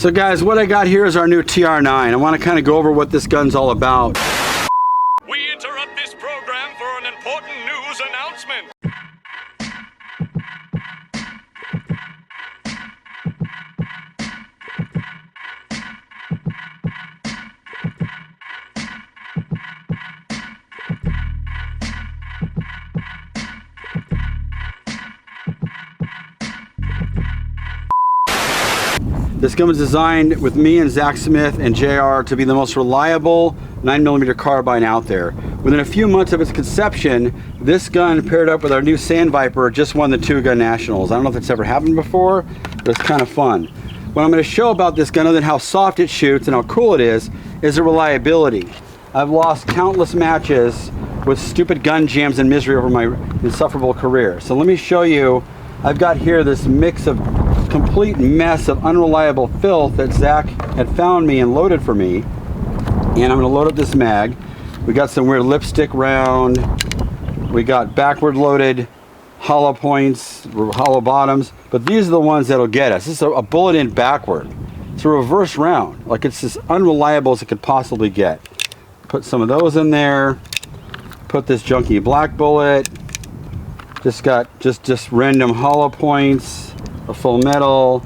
So guys, what I got here is our new TR9. I want to kind of go over what this gun's all about. We interrupt this program for an important news announcement. This gun was designed with me and Zach Smith and JR to be the most reliable 9mm carbine out there. Within a few months of its conception, this gun paired up with our new Sand Viper just won the 2-gun nationals. I don't know if it's ever happened before, but it's kind of fun. What I'm going to show about this gun, other than how soft it shoots and how cool it is the reliability. I've lost countless matches with stupid gun jams and misery over my insufferable career. So let me show you. I've got here this mix of complete mess of unreliable filth that Zach had found me and loaded for me. And I'm going to load up this mag. We got some weird lipstick round. We got backward loaded hollow points, hollow bottoms. But these are the ones that'll get us. This is a bullet in backward. It's a reverse round. Like, it's as unreliable as it could possibly get. Put some of those in there. Put this junky black bullet. Just got just random hollow points, a full metal,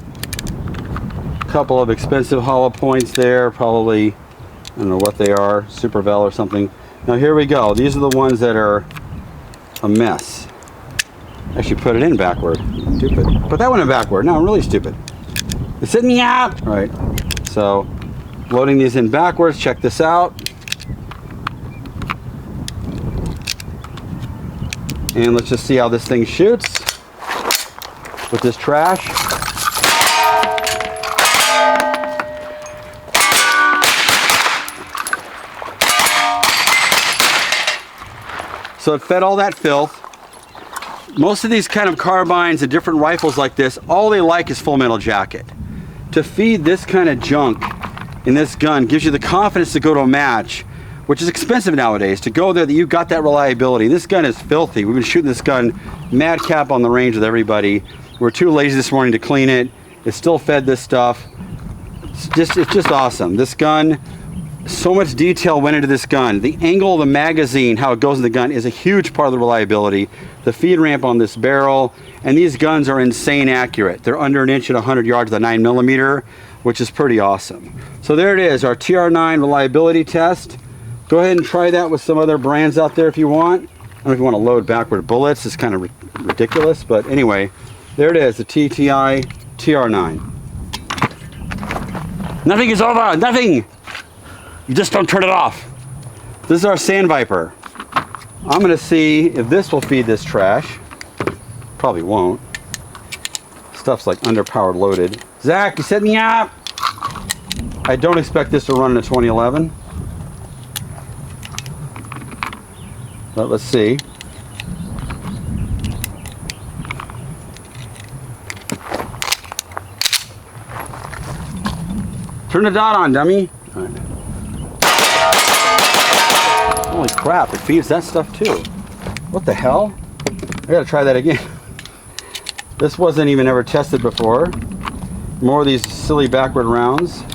a couple of expensive hollow points there, probably, I don't know what they are, Supervel or something. Now here we go. These are the ones that are a mess. Actually put it in backward. Stupid. Put that one in backward. No, I'm really stupid. It's hitting me out. All right. So loading these in backwards. Check this out. And let's just see how this thing shoots with this trash. So it fed all that filth. Most of these kind of carbines and different rifles like this, all they like is full metal jacket. To feed this kind of junk in this gun gives you the confidence to go to a match, which is expensive nowadays, to go there that you've got that reliability. This gun is filthy. We've been shooting this gun madcap on the range with everybody. We're too lazy this morning to clean it. It still fed this stuff. It's just awesome. This gun, so much detail went into this gun. The angle of the magazine, how it goes in the gun, is a huge part of the reliability. The feed ramp on this barrel, and these guns are insane accurate. They're under an inch at 100 yards with a 9mm, which is pretty awesome. So there it is, our TR9 reliability test. Go ahead and try that with some other brands out there if you want. I don't know if you want to load backward bullets. It's kind of ridiculous, but anyway, there it is, the TTI TR9. Nothing is over, nothing. You just don't turn it off. This is our Sand Viper. I'm gonna see if this will feed this trash. Probably won't. Stuff's like underpowered loaded. Zach, you set me up. I don't expect this to run in a 2011. But let's see. Turn the dot on, dummy. All right. Holy crap, it feeds that stuff too. What the hell? I gotta try that again. This wasn't even ever tested before. More of these silly backward rounds.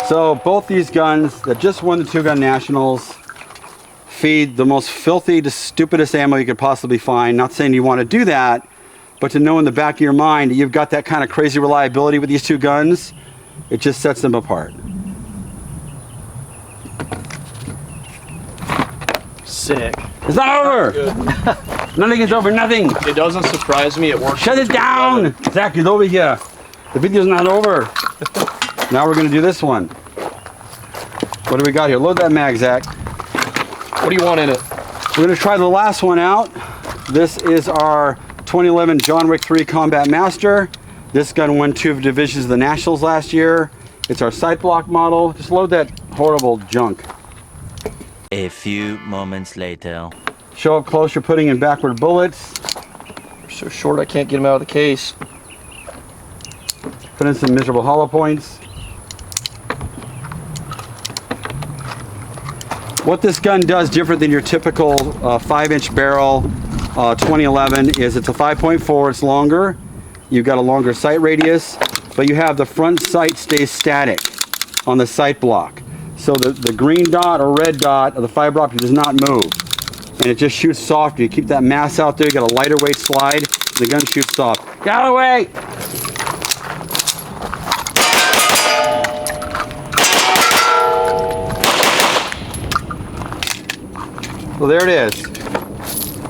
So both these guns that just won the 2-gun nationals feed the most filthy, the stupidest ammo you could possibly find. Not saying you want to do that, but to know in the back of your mind that you've got that kind of crazy reliability with these 2 guns, it just sets them apart. Sick. It's not over. Nothing is over, nothing. It doesn't surprise me. It works. Shut it down. Zach, get over here. The video's not over. Now we're gonna do this one. What do we got here? Load that mag, Zach. What do you want in it? We're gonna try the last one out. This is our 2011 John Wick 3 Combat Master. This gun won 2 divisions of the Nationals last year. It's our sight block model. Just load that horrible junk. A few moments later. Show up close, you're putting in backward bullets. They're so short I can't get them out of the case. Put in some miserable hollow points. What this gun does different than your typical 5-inch barrel 2011 is it's a 5.4, it's longer, you've got a longer sight radius, but you have the front sight stays static on the sight block. So the green dot or red dot of the fiber optic does not move. And it just shoots soft. You keep that mass out there, you got a lighter weight slide, the gun shoots soft. Get out of the way! Well, there it is.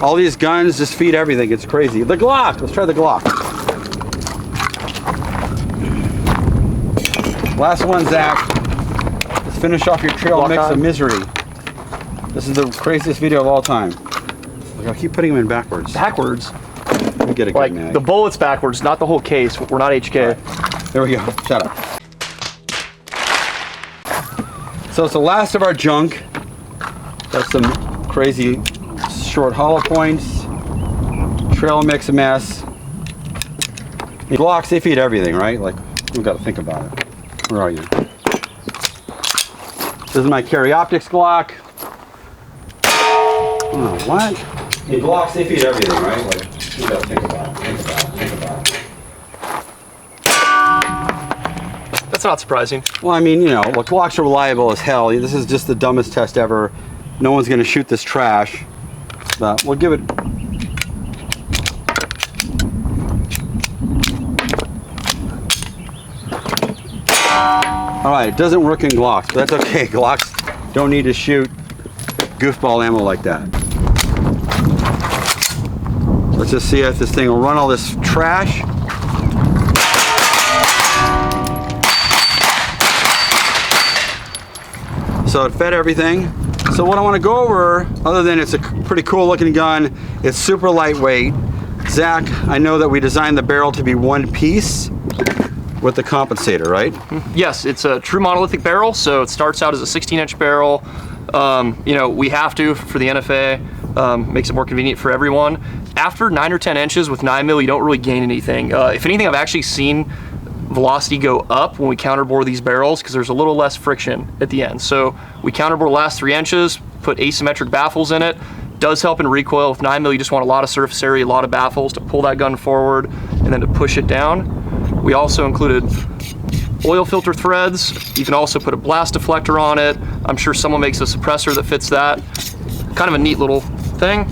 All these guns just feed everything. It's crazy. The Glock. Let's try the Glock. Last one, Zach. Let's finish off your trail Glock mix on. of misery. This is the craziest video of all time. Look, I keep putting them in backwards. Backwards? Let me get a Like, good mag. the bullet's backwards, not the whole case. We're not HK. Right. There we go. Shut up. So it's the last of our junk. Got some crazy short hollow points, trail mix mess. The Glocks, they feed everything, right? Like, we've got to think about it. Where are you? This is my Carry Optics Glock. Oh, what? The Glocks, they feed everything, right? Like, we've got to think about it, think about it. That's not surprising. Well, I mean, you know, look, Glocks are reliable as hell. This is just the dumbest test ever. No one's going to shoot this trash. But we'll give it... All right, it doesn't work in Glocks, but that's okay. Glocks don't need to shoot goofball ammo like that. Let's just see if this thing will run all this trash. So it fed everything. So what I want to go over, other than it's a pretty cool looking gun, it's super lightweight. Zach, I know that we designed the barrel to be one piece with the compensator, right? Yes, it's a true monolithic barrel, so it starts out as a 16-inch barrel. You know, we have to for the NFA. Makes it more convenient for everyone. After 9 or 10 inches with 9mm, you don't really gain anything. If anything, I've actually seen velocity go up when we counterbore these barrels because there's a little less friction at the end. So we counterbore the last 3 inches, put asymmetric baffles in it. Does help in recoil. With 9mm, you just want a lot of surface area, a lot of baffles to pull that gun forward and then to push it down. We also included oil filter threads. You can also put a blast deflector on it. I'm sure someone makes a suppressor that fits that. Kind of a neat little thing.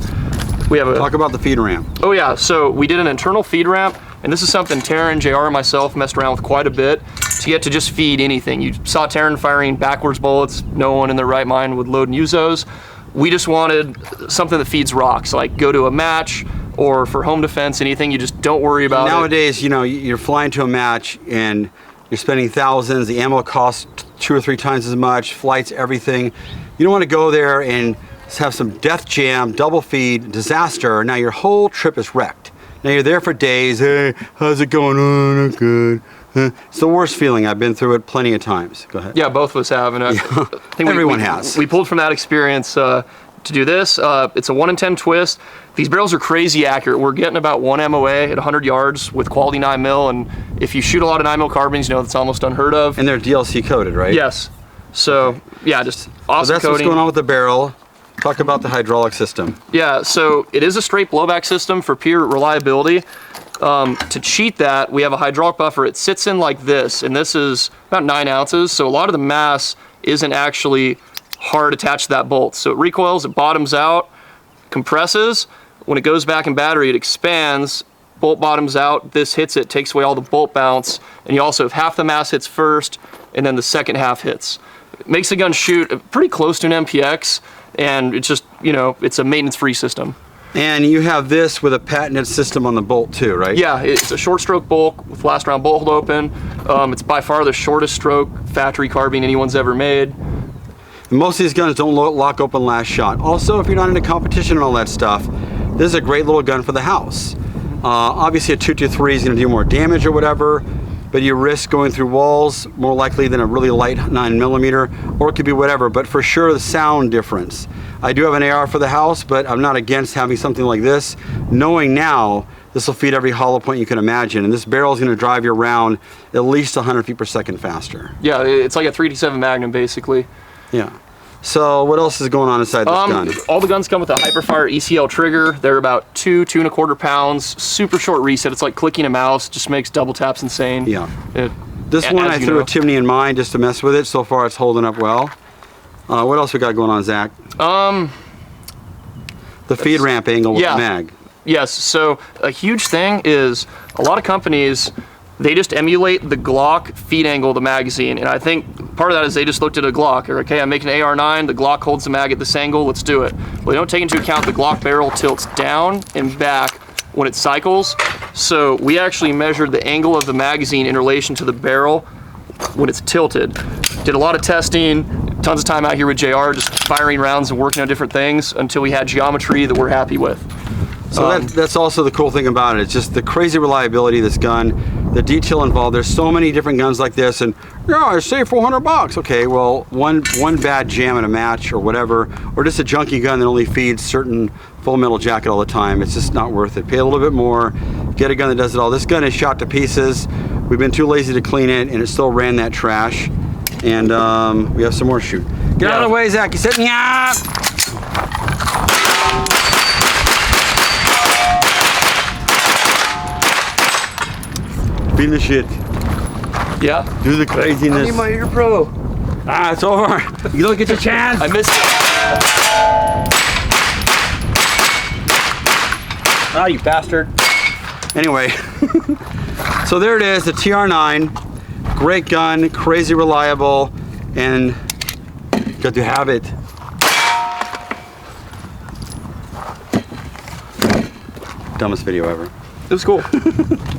We have a... Talk about the feed ramp. Oh yeah, so we did an internal feed ramp, and this is something Taran, JR, and myself messed around with quite a bit to get to just feed anything. You saw Taran firing backwards bullets. No one in their right mind would load and use those. We just wanted something that feeds rocks, like go to a match or for home defense, anything. You just don't worry about Nowadays, you know, you're flying to a match and you're spending thousands. The ammo costs 2 or 3 times as much, flights, everything. You don't want to go there and have some death jam, double feed, disaster. Now your whole trip is wrecked. Now you're there for days. Hey, how's it going? Oh, not good. It's the worst feeling. I've been through it plenty of times. Go ahead. Yeah, both of us have. And I think Everyone has. We pulled from that experience to do this. It's a 1 in 10 twist. These barrels are crazy accurate. We're getting about 1 MOA at 100 yards with quality 9mm, and if you shoot a lot of 9mm carbines, you know that's almost unheard of. And they're DLC coated, right? Yes. So yeah, just awesome So that's coating. what's going on with the barrel. Talk about the hydraulic system. Yeah, so it is a straight blowback system for pure reliability. To cheat that, we have a hydraulic buffer. It sits in like this, and this is about 9 ounces, so a lot of the mass isn't actually hard attached to that bolt. So it recoils, it bottoms out, compresses. When it goes back in battery, it expands, bolt bottoms out, this hits it, takes away all the bolt bounce, and you also have half the mass hits first, and then the second half hits. It makes the gun shoot pretty close to an MPX, and it's just, you know, it's a maintenance-free system. And you have this with a patented system on the bolt too, right? Yeah, it's a short stroke bolt with last round bolt open. It's by far the shortest stroke factory carbine anyone's ever made. And most of these guns don't lock open last shot. Also, if you're not into competition and all that stuff, this is a great little gun for the house. Obviously a 223 is gonna do more damage or whatever, but you risk going through walls more likely than a really light 9mm, or it could be whatever, but for sure the sound difference. I do have an AR for the house, but I'm not against having something like this, knowing now this will feed every hollow point you can imagine, and this barrel is going to drive you around at least 100 feet per second faster. Yeah, it's like a 387 Magnum basically. Yeah. So what else is going on inside this gun? All the guns come with a Hyperfire ECL trigger. They're about 2.25 pounds. Super short reset. It's like clicking a mouse. Just makes double taps insane. Yeah. This one I threw a chimney in mine just to mess with it. So far it's holding up well. What else we got going on, Zach? The feed ramp angle with the mag. Yes, so a huge thing is a lot of companies, they just emulate the Glock feed angle of the magazine, and I think part of that is they just looked at a Glock, or okay, I'm making an AR9, the Glock holds the mag at this angle, let's do it. Well, they don't take into account the Glock barrel tilts down and back when it cycles, so we actually measured the angle of the magazine in relation to the barrel when it's tilted. Did a lot of testing, tons of time out here with JR, just firing rounds and working on different things until we had geometry that we're happy with. So that's also the cool thing about it. It's just the crazy reliability of this gun, the detail involved. There's so many different guns like this, and yeah, I say $400. Okay, well, one bad jam in a match or whatever, or just a junky gun that only feeds certain full metal jacket all the time. It's just not worth it. Pay a little bit more, get a gun that does it all. This gun is shot to pieces. We've been too lazy to clean it, and it still ran that trash. And we have some more shoot. Get out of the way, Zach. You said, yeah. Being the shit. Yeah. Do the craziness. I need my ear pro. Ah, it's over. You don't get your chance. I missed it. Ah, you bastard. Anyway, so there it is, the TR9. Great gun, crazy reliable, and good to have it. Dumbest video ever. It was cool.